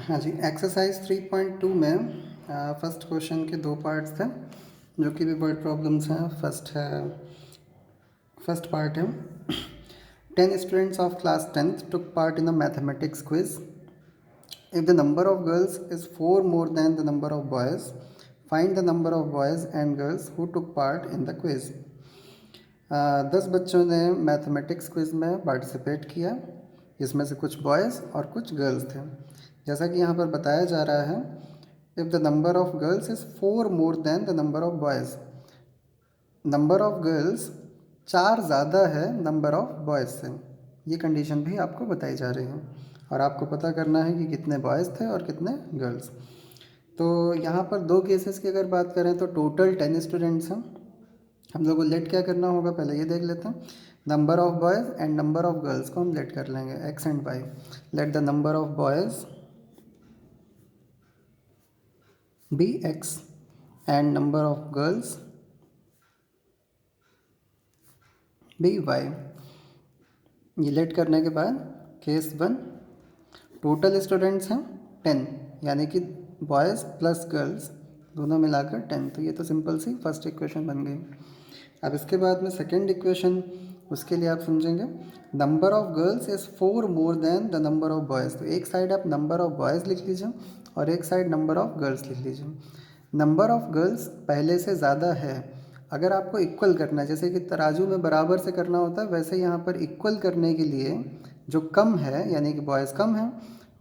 हाँ जी, एक्सरसाइज 3.2 में first question के दो पार्ट्स थे जो कि भी वर्ड प्रॉब्लम्स हैं। फर्स्ट पार्ट है 10 students of class 10th took part in a mathematics quiz. If the number of girls is 4 more than the number of boys, find the number of boys and girls who took part in the quiz. 10 बच्चों ने mathematics quiz में participate किया, जिसमें से कुछ boys और कुछ girls थे। जैसा कि यहाँ पर बताया जा रहा है, if the number of girls is 4 more than the number of boys, number of girls 4 ज़्यादा है नंबर ऑफ बॉयज़ से। ये कंडीशन भी आपको बताई जा रही है और आपको पता करना है कि कितने बॉयज़ थे और कितने गर्ल्स। तो यहाँ पर दो केसेस की अगर बात करें तो टोटल 10 स्टूडेंट्स हैं। हम लोग को लेट क्या करना होगा, पहले ये देख लेते हैं। Number of boys and number of girls को हम लेट कर लेंगे, X and Y. Let the number of boys be X and number of girls be Y. ये लेट करने के बाद केस 1, टोटल स्टूडेंट्स हैं 10, यानी कि बॉयज़ प्लस गर्ल्स दोनों मिलाकर 10। तो ये तो सिंपल सी फर्स्ट इक्वेशन बन गई। अब इसके बाद में सेकेंड इक्वेशन, उसके लिए आप समझेंगे number of girls is 4 more than the number of boys. तो एक साइड आप नंबर ऑफ बॉयज़ लिख लीजिए और एक साइड नंबर ऑफ गर्ल्स लिख लीजिए। नंबर ऑफ गर्ल्स पहले से ज़्यादा है। अगर आपको इक्वल करना है, जैसे कि तराजू में बराबर से करना होता है, वैसे यहाँ पर इक्वल करने के लिए जो कम है यानी कि बॉयज़ कम है,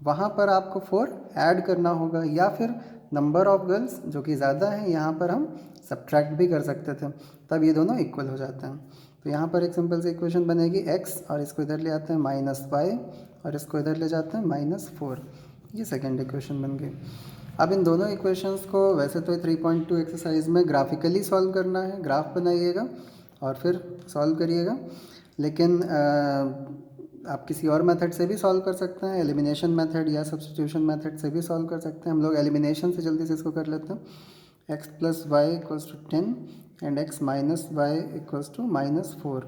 वहाँ पर आपको 4 ऐड करना होगा, या फिर नंबर ऑफ गर्ल्स जो कि ज़्यादा है यहाँ पर हम सब्ट्रैक्ट भी कर सकते थे, तब ये दोनों इक्वल हो जाते हैं। तो यहाँ पर एक सिंपल सी इक्वेशन बनेगी x, और इसको इधर ले आते हैं -y, और इसको इधर ले जाते हैं -4। ये सेकेंड इक्वेशन बन गई। अब इन दोनों इक्वेशंस को वैसे तो 3.2 एक्सरसाइज में ग्राफिकली सॉल्व करना है, ग्राफ बनाइएगा और फिर सॉल्व करिएगा, लेकिन आप किसी और मेथड से भी सॉल्व कर सकते हैं, एलिमिनेशन मेथड या सब्स्टिट्यूशन मेथड से भी सॉल्व कर सकते हैं। हम लोग एलिमिनेशन से जल्दी से इसको कर लेते हैं। x + y = 10 and x - y = -4।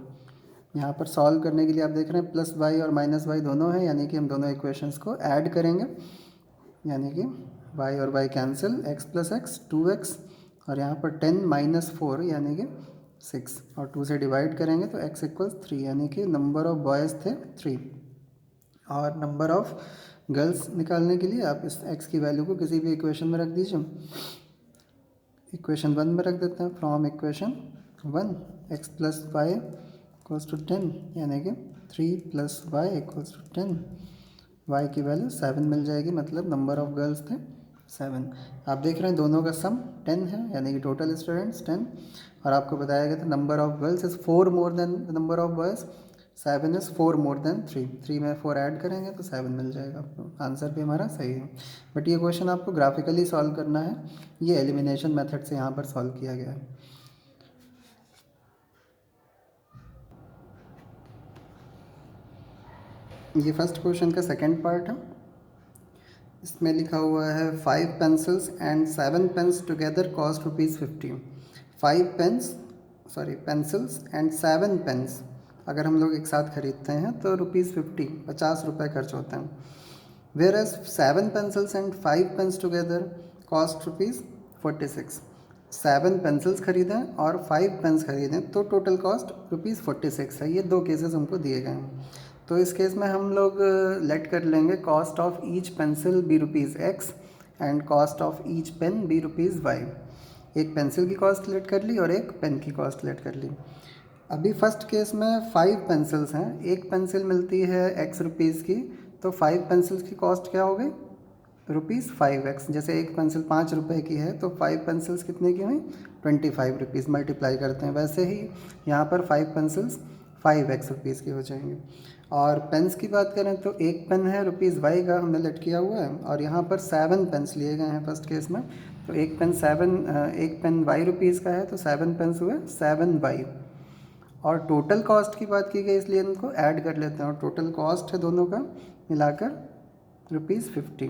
यहाँ पर सॉल्व करने के लिए आप देख रहे हैं प्लस वाई और माइनस वाई दोनों हैं, यानी कि हम दोनों इक्वेशंस को ऐड करेंगे, यानी कि y और y cancel, x + x 2x, और यहाँ पर 10 - 4 यानी कि 6, और 2 से डिवाइड करेंगे तो x = 3, यानी कि नंबर ऑफ़ बॉयज़ थे 3। और नंबर ऑफ़ गर्ल्स निकालने के लिए आप इस x की वैल्यू को किसी भी इक्वेशन में रख दीजिए। इक्वेशन 1 में रख देते हैं। फ्रॉम इक्वेशन 1 x + y = 10, यानी कि 3 + y = 10। y की वैल्यू 7 मिल जाएगी, मतलब नंबर ऑफ़ गर्ल्स थे 7। आप देख रहे हैं दोनों का सम 10 है, यानी कि टोटल स्टूडेंट्स 10, और आपको बताया गया था number of girls is 4 more than the number of boys, 7 is 4 more than 3। 3 में 4 ऐड करेंगे तो 7 मिल जाएगा आपको। आंसर भी हमारा सही है। बट ये क्वेश्चन आपको ग्राफिकली सॉल्व करना है, ये एलिमिनेशन मेथड से यहाँ पर सॉल्व किया गया है। ये फर्स्ट क्वेश्चन का सेकंड पार्ट है। इसमें लिखा हुआ है 5 pencils and 7 pens together cost ₹50। 5 pencils and 7 pens अगर हम लोग एक साथ खरीदते हैं तो ₹50, 50 रुपये खर्च होते हैं। Whereas 7 pencils and 5 pens together cost ₹46। 7 pencils खरीदें और 5 पेन्स खरीदें तो टोटल कॉस्ट ₹46 है। ये दो केसेस हमको दिए गए हैं। तो इस केस में हम लोग लेट कर लेंगे cost of each pencil be ₹x and cost of each pen be ₹y। एक पेंसिल की कॉस्ट लेट कर ली और एक पेन की कॉस्ट लेट कर ली। अभी फर्स्ट केस में 5 पेंसिल्स हैं, एक पेंसिल मिलती है x रुपीज़ की, तो 5 पेंसिल्स की कॉस्ट क्या हो गई ₹5x। जैसे एक पेंसिल 5 रुपये की है तो 5 पेंसिल्स कितने की हुई ₹25, मल्टीप्लाई करते हैं, वैसे ही यहाँ पर 5 पेंसिल्स 5x रुपीज़ की हो जाएंगी। और पेन्स की बात करें तो एक पेन है ₹y का हमने लेट किया हुआ है, और यहाँ पर 7 पेन्स लिए गए हैं फर्स्ट केस में, तो एक पेन y रुपीज़ का है तो 7 पेन्स हुए 7y। और टोटल कॉस्ट की बात की गई इसलिए इनको ऐड कर लेते हैं, और टोटल कॉस्ट है दोनों का मिलाकर ₹50,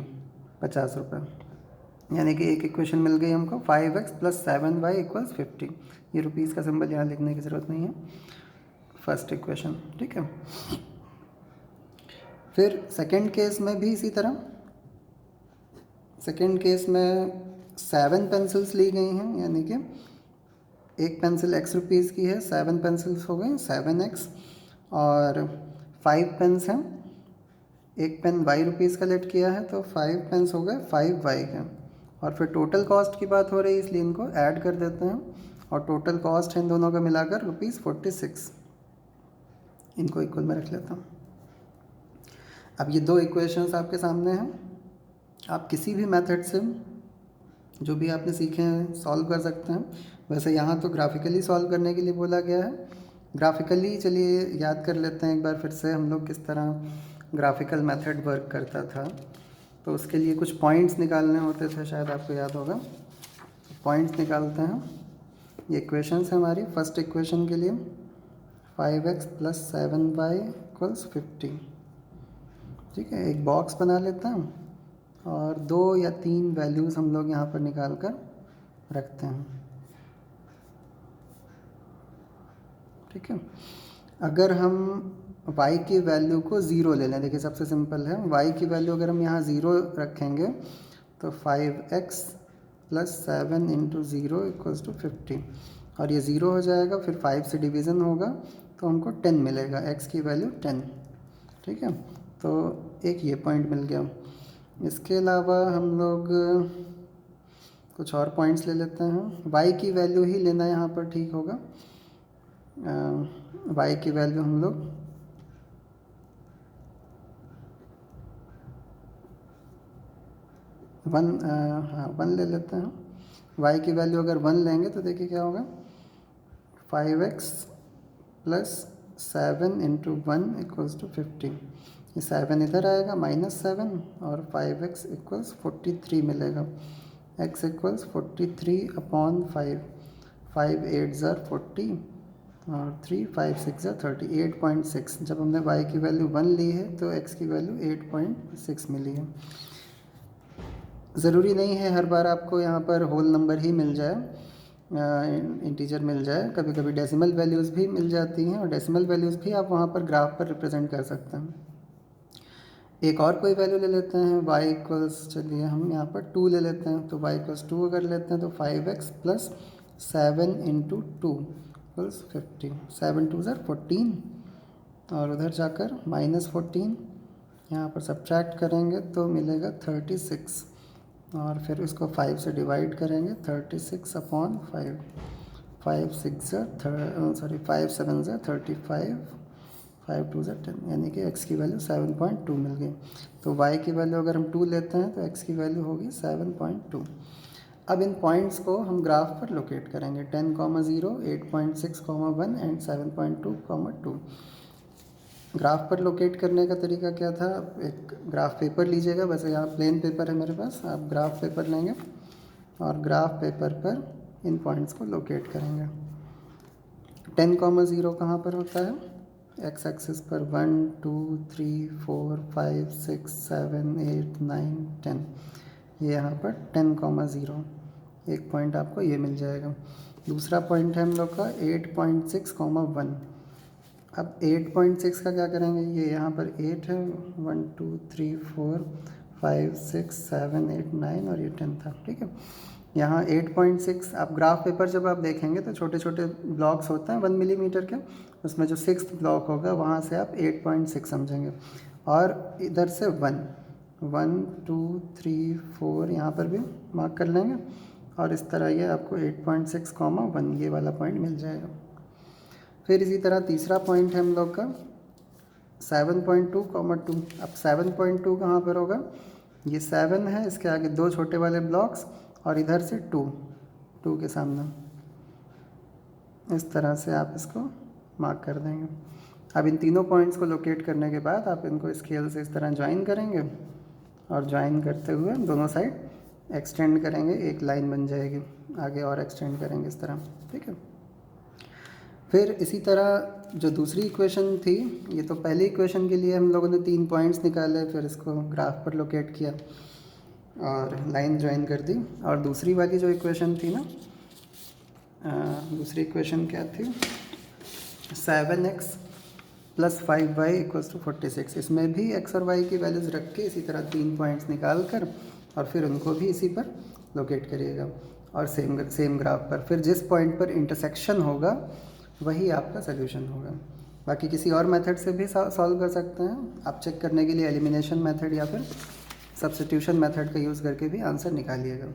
50 रुपये, यानी कि एक इक्वेशन मिल गई हमको 5x + 7y = 50। ये रुपीज़ का सिंबल यहाँ लिखने की ज़रूरत नहीं है, फर्स्ट इक्वेशन, ठीक है। फिर सेकंड केस में भी इसी तरह सेकेंड केस में 7 पेंसिल्स ली गई हैं, यानी कि एक पेंसिल x रुपीज़ की है, 7 पेंसिल्स हो गई 7x, और 5 पेन्स हैं, एक पेन y रुपीज़ का लेट किया है तो 5 पेन्स हो गए 5y के। और फिर टोटल कॉस्ट की बात हो रही है इसलिए इनको ऐड कर देते हैं, और टोटल कॉस्ट है इन दोनों का मिलाकर ₹46। इनको इक्वल में रख लेता हूँ। अब ये दो इक्वेशंस आपके सामने हैं, आप किसी भी मेथड से जो भी आपने सीखे हैं सॉल्व कर सकते हैं। वैसे यहाँ तो ग्राफिकली सॉल्व करने के लिए बोला गया है। ग्राफिकली चलिए याद कर लेते हैं एक बार फिर से हम लोग किस तरह ग्राफिकल मेथड वर्क करता था। तो उसके लिए कुछ पॉइंट्स निकालने होते थे, शायद आपको याद होगा। पॉइंट्स निकालते हैं। ये इक्वेशंस है हमारी। फर्स्ट इक्वेशन के लिए 5x + 7y = 50। ठीक है, एक बॉक्स बना लेते हैं और 2 या 3 वैल्यूज़ हम लोग यहाँ पर निकाल कर रखते हैं। ठीक है, अगर हम y की वैल्यू को 0 ले लें, देखिए सबसे सिंपल है, y की वैल्यू अगर हम यहाँ 0 रखेंगे तो 5x + 7 × 0 = 50, और ये 0 हो जाएगा, फिर 5 से डिवीज़न होगा तो हमको 10 मिलेगा, x की वैल्यू 10। ठीक है, तो एक ये पॉइंट मिल गया। इसके अलावा हम लोग कुछ और पॉइंट्स ले लेते हैं। y की वैल्यू ही लेना यहाँ पर ठीक होगा। y की वैल्यू हम लोग वन ले लेते हैं। y की वैल्यू अगर 1 लेंगे तो देखिए क्या होगा, 5x + 7 × 1 = 50। ये 7 इधर आएगा -7, और 5x = 43 मिलेगा। x = 43/5, 5 8 ज़ा 40 और 3 5 6 ज़ा 30, 8.6। जब हमने y की वैल्यू 1 ली है तो x की वैल्यू 8.6 मिली है। ज़रूरी नहीं है हर बार आपको यहाँ पर होल नंबर ही मिल जाए, इंटीजर मिल जाए। कभी कभी डेसिमल वैल्यूज़ भी मिल जाती हैं, और डेसिमल वैल्यूज़ भी आप वहाँ पर ग्राफ पर रिप्रेजेंट कर सकते हैं। एक और कोई वैल्यू ले लेते हैं, y = चलिए हम यहाँ पर 2 ले लेते हैं, तो y = 2 अगर लेते हैं तो 5x + 7 × 2 = 50, 7 2 ज़ा 14, और उधर जाकर -14, यहाँ पर सब्ट्रैक्ट करेंगे तो मिलेगा 36, और फिर इसको 5 से डिवाइड करेंगे, 36/5, 5 6 ज़ा 5 7 ज़ा 35, 5 2 ज़ा 10, यानी कि x की वैल्यू 7.2 मिल गई। तो y की वैल्यू अगर हम 2 लेते हैं तो x की वैल्यू होगी 7.2। अब इन पॉइंट्स को हम ग्राफ पर लोकेट करेंगे, 10, 0, 8.6, 1 एंड 7.2, 2। ग्राफ पर लोकेट करने का तरीका क्या था, एक ग्राफ पेपर लीजिएगा। वैसे यहाँ प्लेन पेपर है मेरे पास, आप ग्राफ पेपर लेंगे और ग्राफ पेपर पर इन पॉइंट्स को लोकेट करेंगे। 10, 0 कहाँ पर होता है, एक्स एक्सिस पर 1 2 3 4 5 6 7 8 9 10, ये यहाँ पर 10, 0 एक पॉइंट आपको ये मिल जाएगा। दूसरा पॉइंट है हम लोग का 8.6, 1। अब 8.6 का क्या करेंगे, ये यहाँ पर 8 है, 1 2 3 4 5 6 7 8 9, और ये 10 था। ठीक है, यहाँ 8.6, आप ग्राफ पेपर जब आप देखेंगे तो छोटे छोटे ब्लॉक्स होते हैं 1 मिलीमीटर के, उसमें जो 6th ब्लॉक होगा वहाँ से आप 8.6 समझेंगे, और इधर से 1 1 2 3 4 यहाँ पर भी मार्क कर लेंगे, और इस तरह ये आपको 8.6, 1 ये वाला पॉइंट मिल जाएगा। फिर इसी तरह तीसरा पॉइंट है हम लोग का 7.2, 2। अब 7.2 कहाँ पर होगा, ये 7 है, इसके आगे 2 छोटे वाले ब्लॉक्स, और इधर से 2 के सामने, इस तरह से आप इसको मार्क कर देंगे। अब इन तीनों पॉइंट्स को लोकेट करने के बाद आप इनको स्केल से इस तरह ज्वाइन करेंगे, और ज्वाइन करते हुए दोनों साइड एक्सटेंड करेंगे, एक लाइन बन जाएगी, आगे और एक्सटेंड करेंगे इस तरह। ठीक है, फिर इसी तरह जो दूसरी इक्वेशन थी, ये तो पहली इक्वेशन के लिए हम लोगों ने 3 पॉइंट्स निकाले, फिर इसको ग्राफ पर लोकेट किया और लाइन ज्वाइन कर दी। और दूसरी वाली जो इक्वेशन थी ना, दूसरी इक्वेशन क्या थी, 7x + 5y = 46। इसमें भी x और y की वैल्यूज़ रख के इसी तरह 3 पॉइंट्स निकाल कर और फिर उनको भी इसी पर लोकेट करिएगा और सेम ग्राफ पर फिर जिस पॉइंट पर इंटरसेक्शन होगा वही आपका सोल्यूशन होगा। बाकी किसी और मेथड से भी सॉल्व कर सकते हैं आप। चेक करने के लिए एलिमिनेशन मेथड या फिर सब्स्टिट्यूशन मेथड का यूज़ करके भी आंसर निकालिएगा।